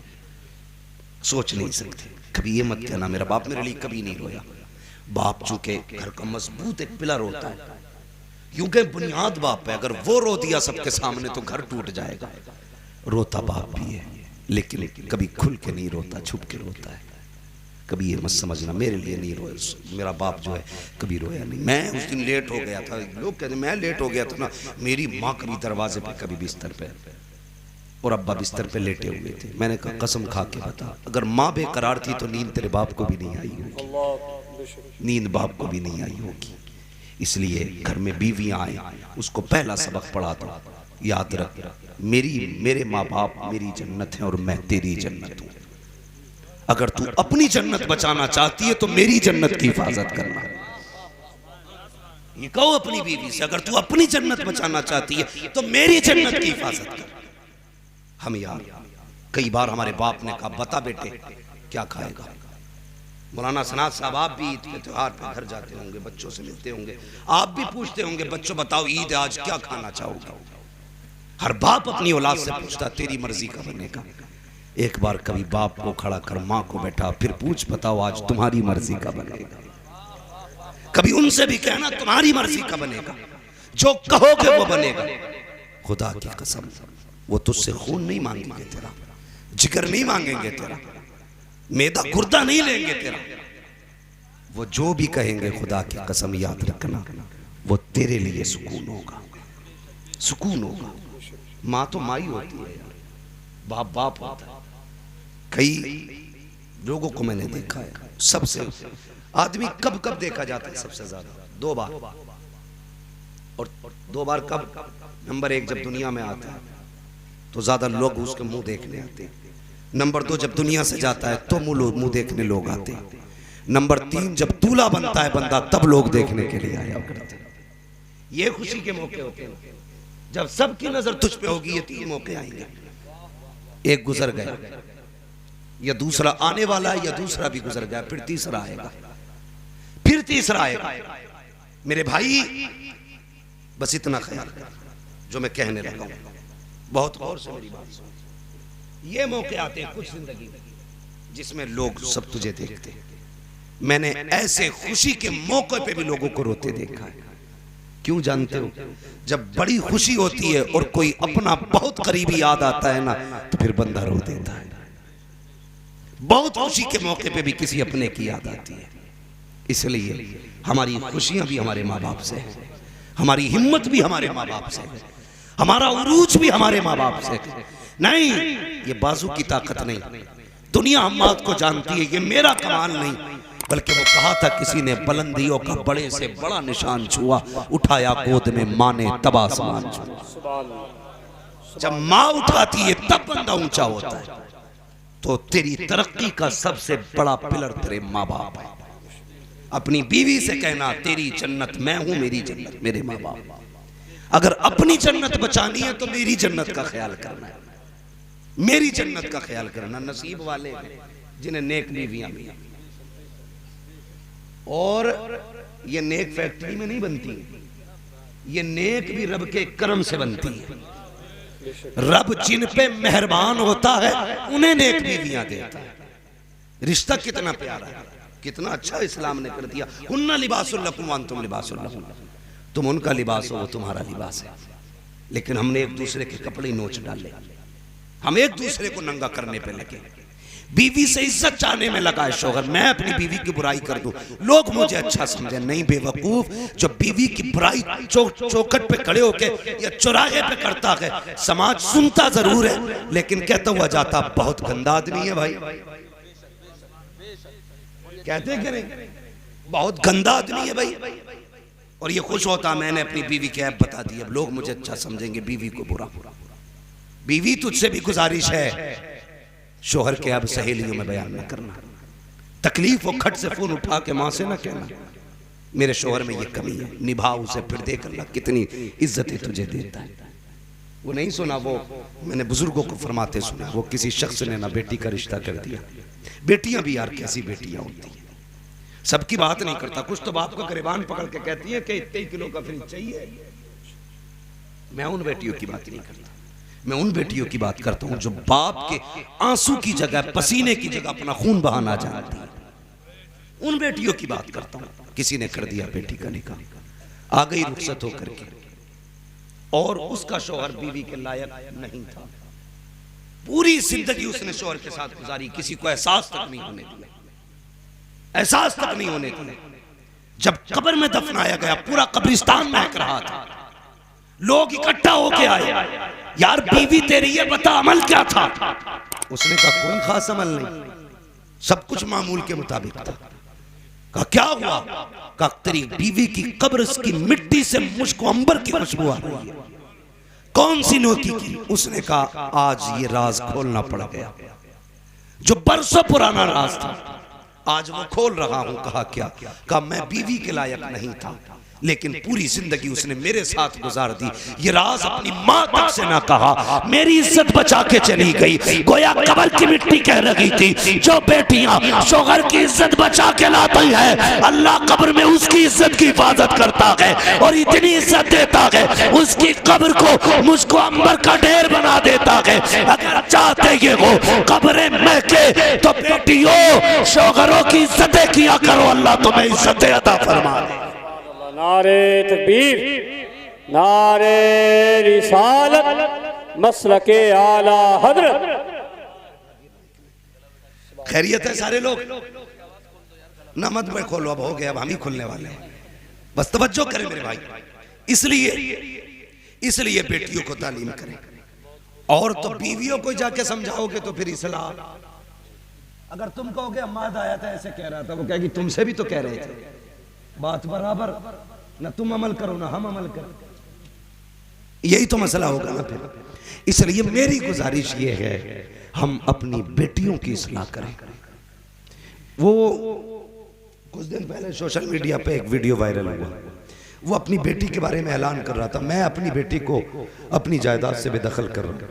सोच नहीं सकते। कभी ये मत कहना मेरा बाप मेरे लिए कभी नहीं रोया। बाप चूंकि घर का मजबूत एक पिलर होता है, क्योंकि बुनियाद बाप है, अगर वो रो दिया सबके सामने तो घर टूट जाएगा। रोता बाप भी है, लेकिन कभी खुल के नहीं रोता, छुप के रोता है। कभी ये मत समझना मेरे लिए नहीं रोया, मेरा बाप जो है कभी रोया नहीं। मैं उस दिन लेट हो गया था, लोग कहते मैं लेट हो गया था ना, मेरी माँ कभी दरवाजे पे कभी बिस्तर पे और अब्बा बिस्तर पे लेटे हुए थे। मैंने कहा कसम खा के बता, अगर माँ बेकरार थी तो नींद तेरे बाप को भी नहीं आई होगी, नींद बाप को भी नहीं आई होगी। इसलिए घर में बीवियां आए, उसको पहला सबक पढ़ा दो, याद रख मेरे माँ बाप मेरी जन्नत है और मैं तेरी जन्नत हूं। अगर तू अपनी जन्नत बचाना चाहती है तो मेरी जन्नत की हिफाजत करना। ये कहो अपनी बीवी से, अगर तू अपनी जन्नत बचाना चाहती है तो मेरी जन्नत की हिफाजत कर। हम यार कई बार हमारे बाप ने कहा बता बेटे क्या खाएगा। मौलाना सनात साहब आप भी ईद के त्योहार पर घर जाते होंगे, बच्चों से मिलते होंगे, आप भी पूछते होंगे बच्चों बताओ ईद आज क्या खाना चाहोगे। हर बाप अपनी औलाद से पूछता तेरी मर्जी का बनेगा। एक बार कभी बाप को खड़ा कर माँ को बैठा, फिर पूछ बताओ आज तुम्हारी मर्जी का बनेगा। कभी उनसे भी कहना तुम्हारी मर्जी का बनेगा, जो कहोगे वो बनेगा। खुदा की कसम वो तुझसे खून नहीं मांगेंगे तेरा, जिगर नहीं मांगेंगे तेरा, मैदा गुर्दा नहीं लेंगे तेरा। वो जो भी कहेंगे खुदा की कसम याद रखना वो तेरे लिए सुकून होगा, सुकून होगा। माँ तो माँ ही होती है यार, बाप बाप होता है। कई लोगों को मैंने देखा है, सबसे आदमी कब कब देखा जाता है सबसे ज्यादा? दो बार। और दो बार कब? नंबर एक जब दुनिया में आता है तो ज्यादा लोग उसके मुंह देखने आते हैं। नंबर दो जब दुनिया से जाता है तो मुंह देखने लोग आते हैं। नंबर तीन जब दूल्हा बनता है बंदा तब लोग देखने के लिए आया करते हैं। ये खुशी के मौके होते हैं जब सबकी नजर तुझ पे होगी। ये तीन मौके आएंगे, एक गुजर गया, या दूसरा आने वाला है, या दूसरा भी गुजर गया, फिर तीसरा आएगा, फिर तीसरा आएगा। मेरे भाई बस इतना ख्याल कर जो मैं कहने लगा हूं, बहुत गौर से मेरी बात सुन। ये मौके आते हैं कुछ जिंदगी में जिसमें लोग सब तुझे देखते हैं। मैंने ऐसे खुशी के मौके पे भी लोगों को रोते देखा है। क्यों जानते हो? जब बड़ी खुशी होती है और कोई अपना बहुत करीबी याद आता है ना तो फिर बंदा रो देता है। बहुत खुशी के मौके पे भी किसी अपने की याद आती है। इसलिए हमारी खुशियां भी हमारे माँ बाप से है, हमारी हिम्मत भी हमारे माँ बाप से है, हमारा उरूज भी हमारे माँ बाप से है। नहीं, ये बाजू की ताकत नहीं, दुनिया हम बात को जानती है, ये मेरा कमाल नहीं, बल्कि वो कहा था किसी ने बुलंदियों का बड़े से बड़ा निशान छुआ, उठाया गोद में माँ ने तब आसमान छुआ। जब माँ उठाती है तब बंदा ऊंचा होता है। तो तेरी तरक्की का सबसे बड़ा पिलर तेरे माँ बाप है। अपनी बीवी से कहना तेरी जन्नत मैं हूं, मेरी जन्नत मेरे माँ बाप। अगर अपनी जन्नत बचानी है तो मेरी जन्नत का ख्याल करना है, मेरी जन्नत का ख्याल करना। नसीब वाले जिन्हें नेक बीवियां भी, और ये नेक फैक्ट्री में नहीं बनती, ये नेक भी रब के करम से बनती है। रब जिन पे मेहरबान होता है उन्हें नेक बीवियां देता है। रिश्ता कितना प्यारा है, कितना अच्छा इस्लाम ने कर दिया। हुन्ना लिबासुल लकुम व अंतुम लिबासुल लहुन, तुम उनका लिबास हो वो तुम्हारा लिबास है। लेकिन हमने एक दूसरे के कपड़े नोच डाले, हम एक दूसरे को नंगा करने पे लगे। बीवी से इज्जत चाहने में लगा है शौहर, मैं अपनी बीवी की बुराई कर दूं लोग मुझे अच्छा समझे। नहीं बेवकूफ, जो बीवी की बुराई चौखट पे खड़े होके या चौराहे पे करता है, समाज सुनता जरूर है लेकिन कहता हुआ जाता बहुत गंदा आदमी है भाई। कहते कि नहीं, बहुत गंदा आदमी है भाई। और ये खुश होता मैंने अपनी बीवी की ऐप बता दी, अब लोग मुझे अच्छा समझेंगे, बीवी को बुरा। बीवी तुझसे भी गुजारिश है शोहर के अब सहेलियों में बयान न करना। तकलीफ हो खट से फोन उठा के मां से ना कहना मेरे शोहर में ये कमी है, निभा उसे, फिर देख अल्लाह कितनी इज्जतें तुझे देता है। वो नहीं सुना, वो मैंने बुजुर्गों को फरमाते सुना, वो किसी शख्स ने ना बेटी का रिश्ता कर दिया। बेटियां भी यार कैसी बेटियां होती हैं, सबकी बात नहीं करता। कुछ तो बाप को गिरबान पकड़ के कहती है कि इतने किलो का फ्रिज चाहिए। मैं उन बेटियों की बात नहीं करता, मैं उन बेटियों की बात करता हूं जो बाप के आंसू की जगह, पसीने की जगह अपना खून बहाना जानती है। उन बेटियों की बात करता हूं। किसी ने कर दिया बेटी का निकाह, आ गई रुखसत होकर के, और उसका शौहर बीवी के लायक नहीं था। पूरी जिंदगी उसने शौहर के साथ गुजारी, किसी को एहसास तक नहीं होने दिया, एहसास तक नहीं होने दिया। जब कब्र में दफनाया गया पूरा कब्रिस्तान महक रहा था, लोग इकट्ठा होके आए, यार बीवी तेरी है, बता अमल क्या था। उसने कहा कोई खास अमल नहीं, सब कुछ मामूल के मुताबिक था। कहा क्या हुआ। कहा तेरी बीवी की कब्र की मिट्टी से मुझको अंबर की खुशबू आ रही है। कौन सी नोकी की। उसने कहा आज ये राज खोलना पड़ गया, जो बरसों पुराना राज था, आज वो खोल रहा हूं। कहा क्या। कहा मैं बीवी के लायक नहीं था, लेकिन पूरी जिंदगी उसने मेरे साथ गुजार दी। ये राज अपनी माँ तक से ना कहा, मेरी इज्जत बचा के चली गई। गोया कब्र की मिट्टी कह रही थी, जो बेटियां शोहर की इज्जत बचा के लाती है, अल्लाह कब्र में उसकी इज्जत की हिफाजत करता है और इतनी इज्जत देता है, उसकी कब्र को मुझको अंबर का ढेर बना देता है। अगर चाहते ये हो कब्रें महके, तो बेटियों शोहरों की इज्जतें किया करो, अल्लाह तुम्हें इज्जतें अता फरमा दे। नारे तकबीर, नारे रिसालत, मसलके आला हजरत। खैरियत है सारे लोग। ना मत में खोलो, अब हो गया, अब हम ही खुलने वाले हैं। बस तवज्जो करें मेरे भाई। इसलिए बेटियों को तालीम करें। और तो बीवियों को जाके समझाओगे तो फिर इस्लाह। अगर तुम कहोगे अम्माद आया था ऐसे कह रहा था, वो कहेगी तुमसे भी तो कह रहे थे, बात बराबर। ना तुम अमल करो ना हम अमल करें, यही तो मसला होगा ना फिर। इसलिए मेरी गुजारिश ये है, हम अपनी बेटियों की इस्लाह करें। वो कुछ दिन पहले सोशल मीडिया पे एक वीडियो वायरल हुआ, वो अपनी बेटी के बारे में ऐलान कर रहा था, मैं अपनी बेटी को अपनी जायदाद से बेदखल कर रहा हूं,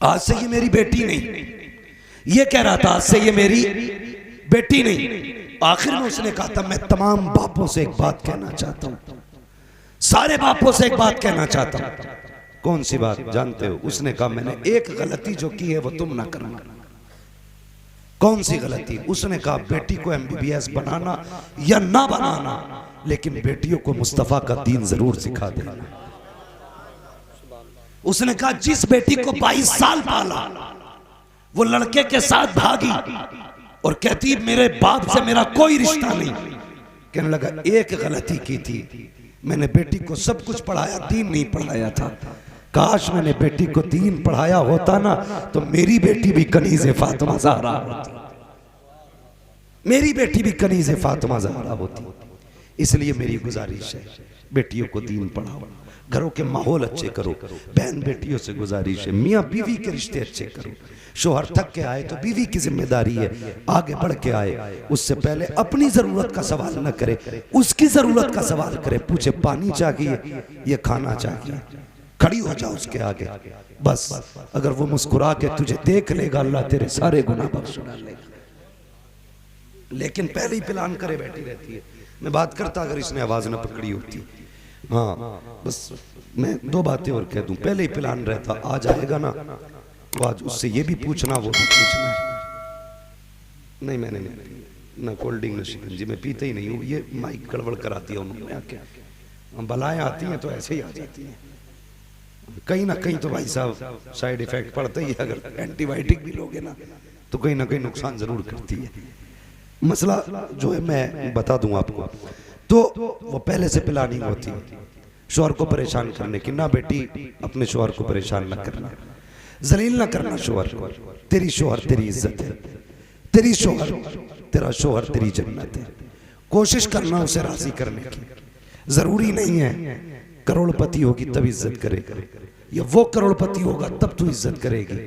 आज से ये मेरी बेटी नहीं। ये कह रहा था आज से ये मेरी बेटी नहीं। आखिर में उसने कहा था मैं तमाम बापों से एक बात कहना चाहता हूं, सारे बापों से एक बात कहना चाहता हूं। कौन सी बात जानते हो। उसने कहा मैंने एक गलती जो की है वो तुम ना करना। कौन सी गलती। उसने कहा बेटी को MBBS बनाना या ना बनाना, लेकिन बेटियों को मुस्तफा का दीन जरूर सिखा देना। उसने कहा जिस बेटी को 22 साल पाला, वो लड़के के साथ भागी और कहती मेरे बाप से मेरा कोई रिश्ता नहीं। कहने लगा एक गलती की थी, मैंने बेटी को सब कुछ पढ़ाया, दीन नहीं पढ़ाया था। काश मैंने बेटी को दीन पढ़ाया होता ना, तो मेरी बेटी भी कनीज़े फातिमा ज़हरा होती, मेरी बेटी भी कनीज़े फातिमा ज़हरा होती। इसलिए मेरी गुजारिश है बेटियों को दीन पढ़ाओ, घरों के माहौल अच्छे करो। बहन बेटियों से गुजारिश है मियाँ बीवी के रिश्ते अच्छे करो। शोहर थक के आए तो बीवी की जिम्मेदारी है आगे बढ़ के आए, उससे पहले अपनी जरूरत का सवाल न करे, उसकी जरूरत का सवाल करे। पूछे पानी चाहिए, ये खाना चाहिए, खड़ी हो जाओ उसके आगे। बस अगर वो मुस्कुरा के तुझे देख लेगा, अल्लाह तेरे सारे गुनाह बख्श डालेगा। लेकिन पहले ही प्लान करे बैठी रहती है। मैं बात करता अगर इसने आवाज न पकड़ी होती। हाँ बस मैं दो बातें और कह दूं। पहले ही प्लान रहता, आज आएगा ना तो आज उससे ये भी पूछना वो भी पूछना है। नहीं मैंने नहीं, ना कोल्ड ड्रिंक न शिकंजी, मैं पीते ही नहीं हूँ। ये माइक गड़बड़ कराती है उन्होंने आके, बलाएं आती हैं तो ऐसे ही आ जाती हैं। कहीं ना कहीं तो भाई साहब साइड इफेक्ट पड़ता ही है। अगर एंटीबायोटिक भी लोगे ना तो कहीं ना कहीं नुकसान जरूर करती है। मसला जो है मैं बता दूं आपको, तो वो पहले से प्लानिंग होती है शोहर को परेशान करने की। ना बेटी अपने शोहर को परेशान न करना, जलील न करना शोहर को। तेरी शोहर तेरी इज्जत है, तेरी शोहर तेरा शोहर तेरी जन्नत है। कोशिश करना उसे राजी करने की। जरूरी नहीं है करोड़पति होगी तब इज्जत करेगा, या वो करोड़पति होगा तब तू इज्जत करेगी।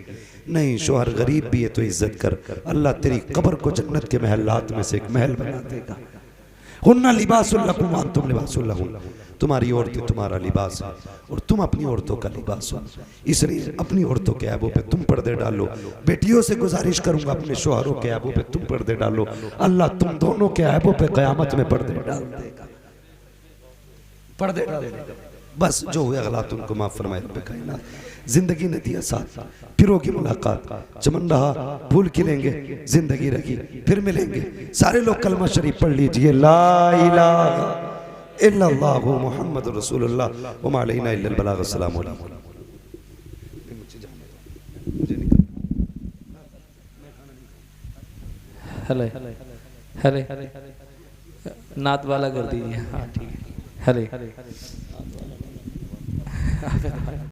नहीं, शोहर गरीब भी है तो इज्जत कर। अल्लाह तेरी कब्र को जन्नत के महलात में से एक महल बना देगा। हुन्ना लिबासुल लकुम व अंतुम लिबासुल लहुन। तुम्हारी औरतें तुम्हारा लिबास है और तुम अपनी औरतों का लिबास हो। इसलिए अपनी औरतों के ऐबों पे तुम पर्दे डालो। बेटियों से गुजारिश करूंगा अपने शोहरों के ऐबों पे तुम पर्दे डालो। अल्लाह तुम दोनों के ऐबों पे क़यामत में पर्दे डाल देगा, पर्दे डाल देगा। बस जो हुआ गलत उनको माफ फरमाए रब्बे कायनात। जिंदगी ने दिया साथ, फिर होगी मुलाकात। चमन रहा फूल खिलेंगे, जिंदगी रही फिर मिलेंगे। सारे लोग कलमा शरीफ पढ़ लीजिए, ला इलाहा इल्लल्लाहु मुहम्मदुर रसूलुल्लाह व मा अलैना इल्लल बलाग। अस्सलामु अलैकुम। हेले हेले नात वाला कर दीजिए। हाँ ठीक है। हेले